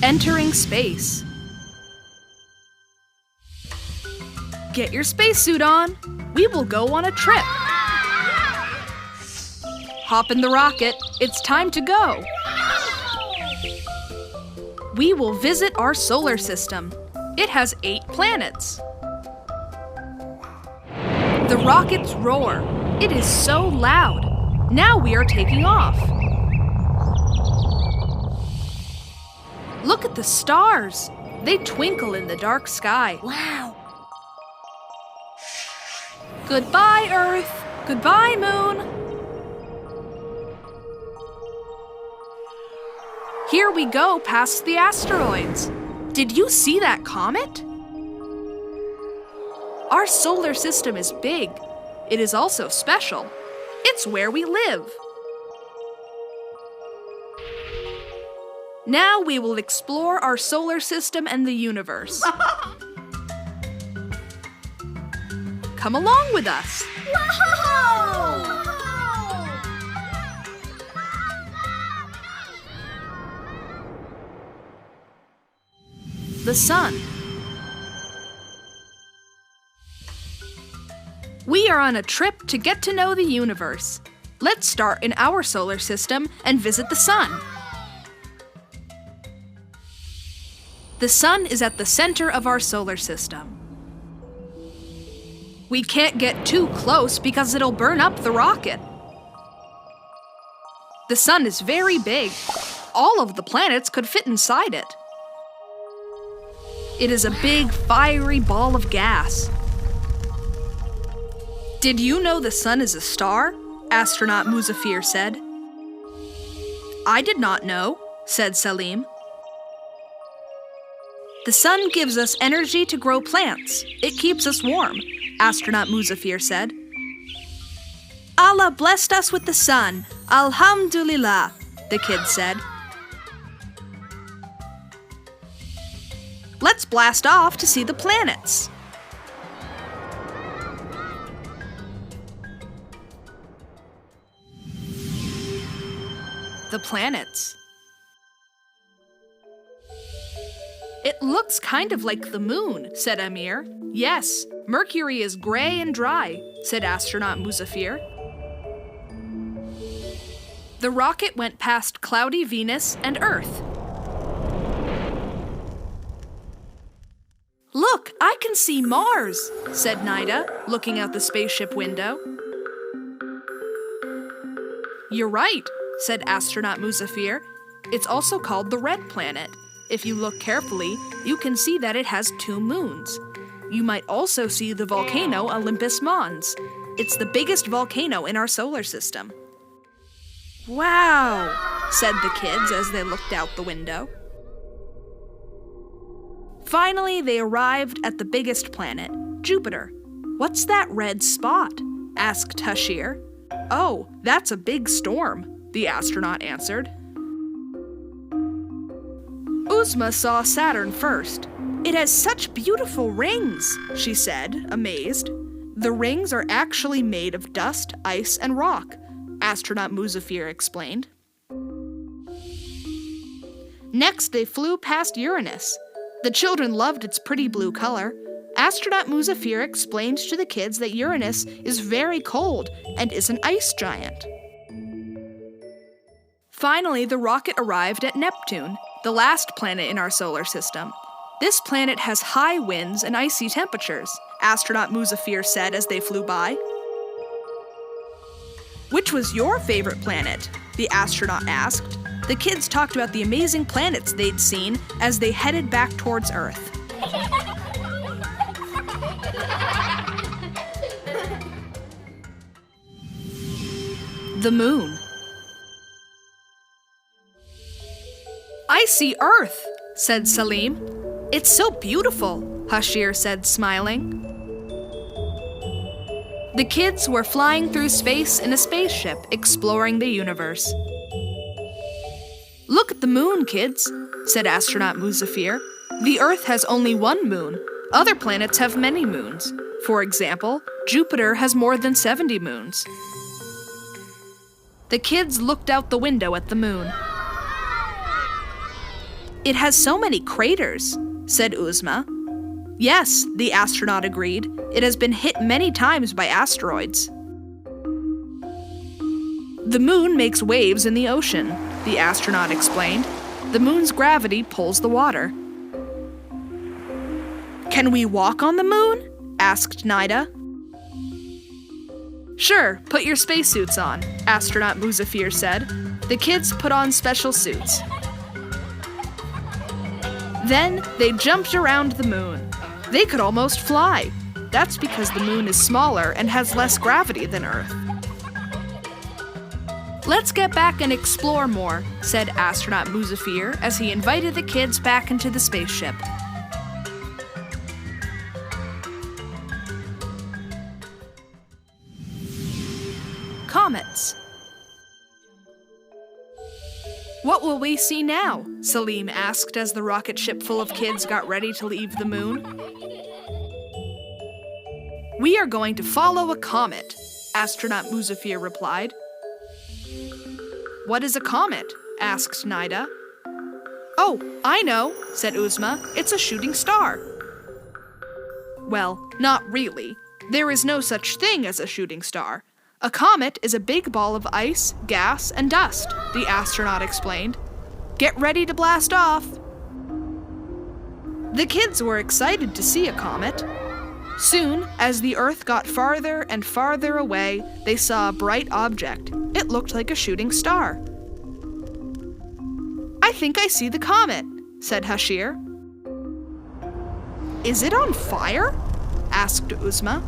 Entering space. Get your spacesuit on. We will go on a trip. Hop in the rocket. It's time to go. We will visit our solar system. It has 8 planets. The rockets roar. It is so loud. Now we are taking off. Look at the stars. They twinkle in the dark sky. Wow. Goodbye, Earth. Goodbye, Moon. Here we go past the asteroids. Did you see that comet? Our solar system is big. It is also special. It's where we live. Now we will explore our solar system and the universe. Come along with us. Whoa! The sun. We are on a trip to get to know the universe. Let's start in our solar system and visit the sun. The sun is at the center of our solar system. We can't get too close because it'll burn up the rocket. The sun is very big. All of the planets could fit inside it. It is a big, fiery ball of gas. Did you know the sun is a star? Astronaut Muzaffir said. I did not know, said Salim. The sun gives us energy to grow plants. It keeps us warm, Astronaut Muzaffir said. Allah blessed us with the sun. Alhamdulillah, the kid said. Let's blast off to see the planets. The planets. It looks kind of like the moon, said Amir. Yes, Mercury is gray and dry, said astronaut Muzaffir. The rocket went past cloudy Venus and Earth. Look, I can see Mars, said Nida, looking out the spaceship window. You're right, said astronaut Muzaffir. It's also called the Red Planet. If you look carefully, you can see that it has 2 moons. You might also see the volcano Olympus Mons. It's the biggest volcano in our solar system. Wow, said the kids as they looked out the window. Finally, they arrived at the biggest planet, Jupiter. What's that red spot? Asked Hashir. Oh, that's a big storm, the astronaut answered. Uzma saw Saturn first. It has such beautiful rings, she said, amazed. The rings are actually made of dust, ice, and rock, astronaut Muzaffir explained. Next, they flew past Uranus. The children loved its pretty blue color. Astronaut Muzaffir explained to the kids that Uranus is very cold and is an ice giant. Finally, the rocket arrived at Neptune, the last planet in our solar system. This planet has high winds and icy temperatures, astronaut Muzaffir said as they flew by. Which was your favorite planet? The astronaut asked. The kids talked about the amazing planets they'd seen as they headed back towards Earth. The moon. I see Earth, said Salim. It's so beautiful, Hashir said, smiling. The kids were flying through space in a spaceship, exploring the universe. Look at the moon, kids, said astronaut Muzaffir. The Earth has only 1 moon. Other planets have many moons. For example, Jupiter has more than 70 moons. The kids looked out the window at the moon. It has so many craters, said Uzma. Yes, the astronaut agreed. It has been hit many times by asteroids. The moon makes waves in the ocean, the astronaut explained. The moon's gravity pulls the water. Can we walk on the moon? Asked Nida. Sure, put your spacesuits on, astronaut Muzafir said. The kids put on special suits. Then they jumped around the moon. They could almost fly. That's because the moon is smaller and has less gravity than Earth. Let's get back and explore more, said astronaut Muzafir as he invited the kids back into the spaceship. Comets. What will we see now? Salim asked as the rocket ship full of kids got ready to leave the moon. We are going to follow a comet, astronaut Muzafir replied. What is a comet? Asked Nida. Oh, I know, said Uzma. It's a shooting star. Well, not really. There is no such thing as a shooting star. A comet is a big ball of ice, gas, and dust, the astronaut explained. Get ready to blast off. The kids were excited to see a comet. Soon, as the Earth got farther and farther away, they saw a bright object. It looked like a shooting star. I think I see the comet, said Hashir. Is it on fire? Asked Uzma.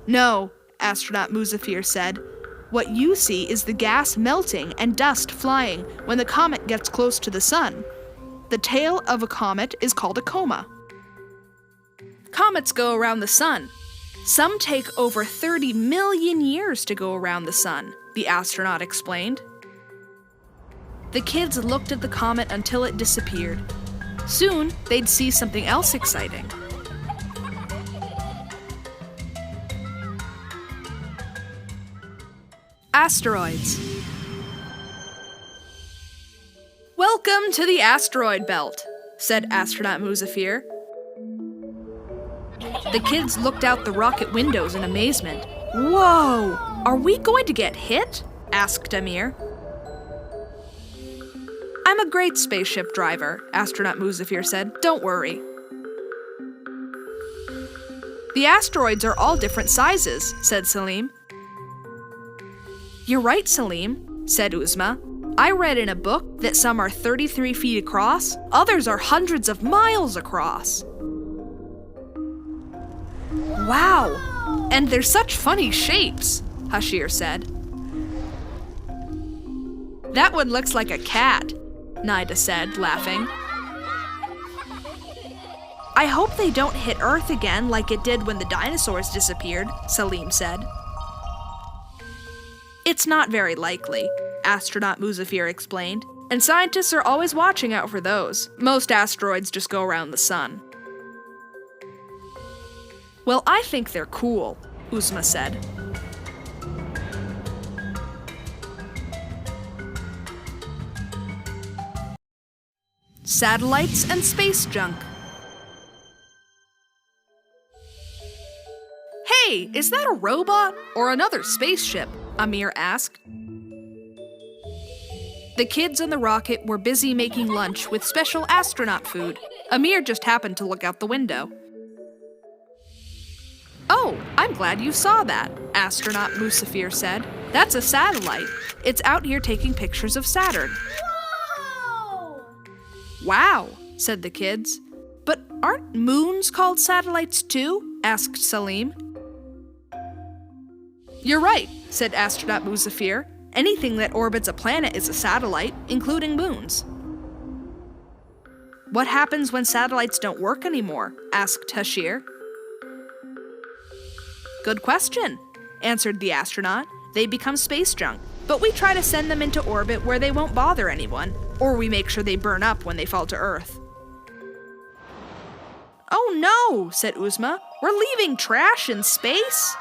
No, astronaut Muzafir said. What you see is the gas melting and dust flying when the comet gets close to the sun. The tail of a comet is called a coma. Comets go around the sun. Some take over 30 million years to go around the sun, the astronaut explained. The kids looked at the comet until it disappeared. Soon, they'd see something else exciting. Asteroids. Welcome to the asteroid belt, said astronaut Muzafir. The kids looked out the rocket windows in amazement. Whoa! Are we going to get hit? Asked Amir. I'm a great spaceship driver, astronaut Muzafir said. Don't worry. The asteroids are all different sizes, said Salim. You're right, Salim, said Uzma. I read in a book that some are 33 feet across, others are hundreds of miles across. Wow! And they're such funny shapes, Hashir said. That one looks like a cat, Nida said, laughing. I hope they don't hit Earth again like it did when the dinosaurs disappeared, Salim said. It's not very likely, astronaut Muzafir explained, and scientists are always watching out for those. Most asteroids just go around the sun. Well, I think they're cool, Uzma said. Satellites and space junk. Hey, is that a robot or another spaceship? Amir asked. The kids on the rocket were busy making lunch with special astronaut food. Amir just happened to look out the window. Oh, I'm glad you saw that, astronaut Muzafir said. That's a satellite. It's out here taking pictures of Saturn. Whoa! Wow, said the kids. But aren't moons called satellites too? Asked Salim. You're right, said astronaut Muzafir. Anything that orbits a planet is a satellite, including moons. What happens when satellites don't work anymore? Asked Hashir. Good question, answered the astronaut. They become space junk, but we try to send them into orbit where they won't bother anyone, or we make sure they burn up when they fall to Earth. Oh no, said Uzma. We're leaving trash in space?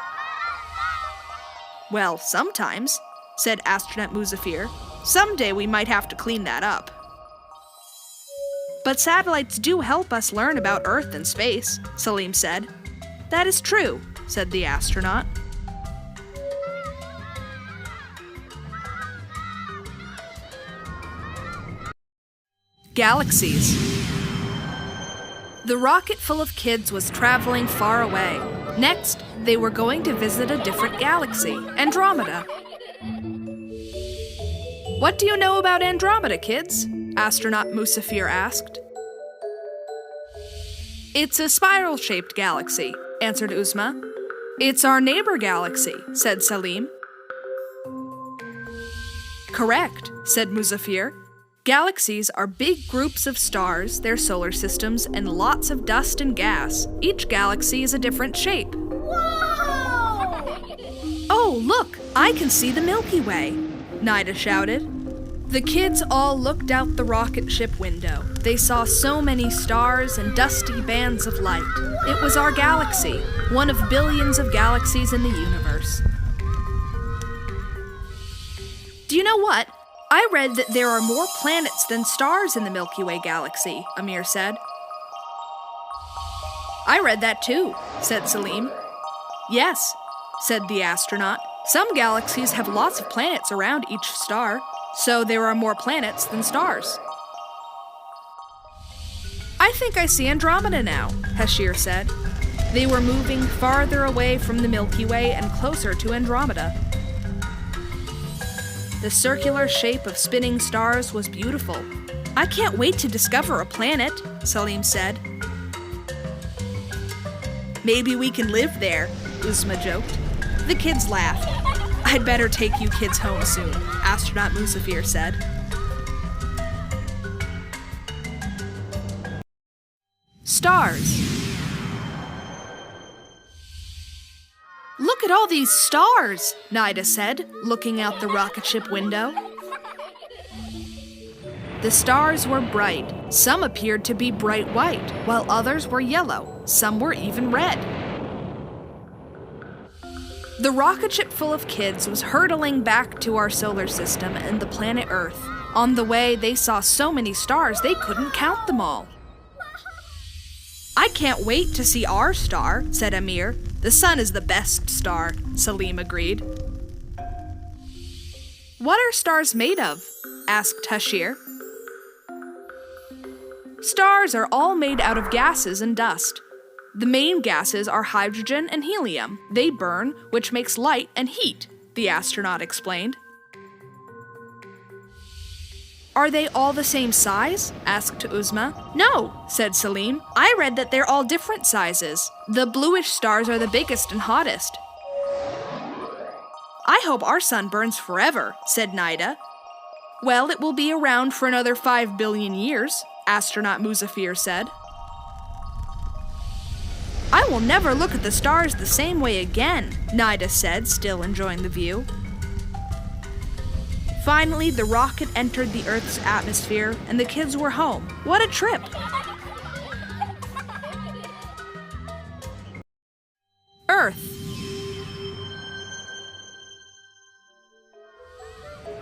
Well, sometimes, said astronaut Muzafir. Someday we might have to clean that up. But satellites do help us learn about Earth and space, Salim said. That is true, said the astronaut. Galaxies. The rocket full of kids was traveling far away. Next, they were going to visit a different galaxy, Andromeda. What do you know about Andromeda, kids? Astronaut Musafir asked. It's a spiral-shaped galaxy, answered Uzma. It's our neighbor galaxy, said Salim. Correct, said Musafir. Galaxies are big groups of stars, their solar systems, and lots of dust and gas. Each galaxy is a different shape. Whoa! Oh, look! I can see the Milky Way, Nida shouted. The kids all looked out the rocket ship window. They saw so many stars and dusty bands of light. It was our galaxy, one of billions of galaxies in the universe. Do you know what? I read that there are more planets than stars in the Milky Way galaxy, Amir said. I read that too, said Salim. Yes, said the astronaut. Some galaxies have lots of planets around each star, so there are more planets than stars. I think I see Andromeda now, Hashir said. They were moving farther away from the Milky Way and closer to Andromeda. The circular shape of spinning stars was beautiful. I can't wait to discover a planet, Salim said. Maybe we can live there, Uzma joked. The kids laughed. I'd better take you kids home soon, astronaut Musafir said. Stars. Look at all these stars, Nida said, looking out the rocket ship window. The stars were bright. Some appeared to be bright white, while others were yellow. Some were even red. The rocket ship full of kids was hurtling back to our solar system and the planet Earth. On the way, they saw so many stars they couldn't count them all. I can't wait to see our star, said Amir. The sun is the best star, Salim agreed. What are stars made of? Asked Hashir. Stars are all made out of gases and dust. The main gases are hydrogen and helium. They burn, which makes light and heat, the astronaut explained. Are they all the same size? Asked Uzma. No, said Salim. I read that they're all different sizes. The bluish stars are the biggest and hottest. I hope our sun burns forever, said Nida. Well, it will be around for another 5 billion years, astronaut Musafir said. I will never look at the stars the same way again, Nida said, still enjoying the view. Finally, the rocket entered the Earth's atmosphere, and the kids were home. What a trip! Earth.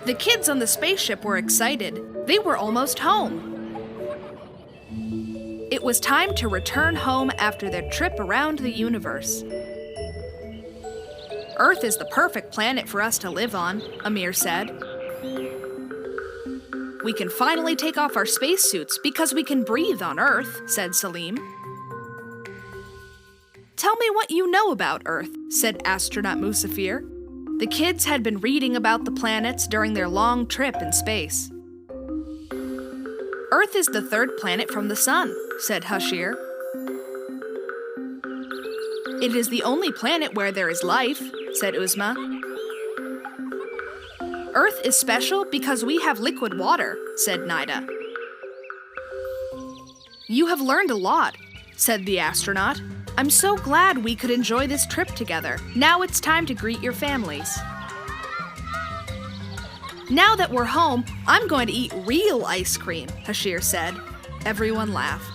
The kids on the spaceship were excited. They were almost home. It was time to return home after their trip around the universe. Earth is the perfect planet for us to live on, Amir said. We can finally take off our spacesuits because we can breathe on Earth, said Salim. Tell me what you know about Earth, said astronaut Musafir. The kids had been reading about the planets during their long trip in space. Earth is the third planet from the sun, said Hashir. It is the only planet where there is life, said Uzma. Earth is special because we have liquid water, said Nida. You have learned a lot, said the astronaut. I'm so glad we could enjoy this trip together. Now it's time to greet your families. Now that we're home, I'm going to eat real ice cream, Hashir said. Everyone laughed.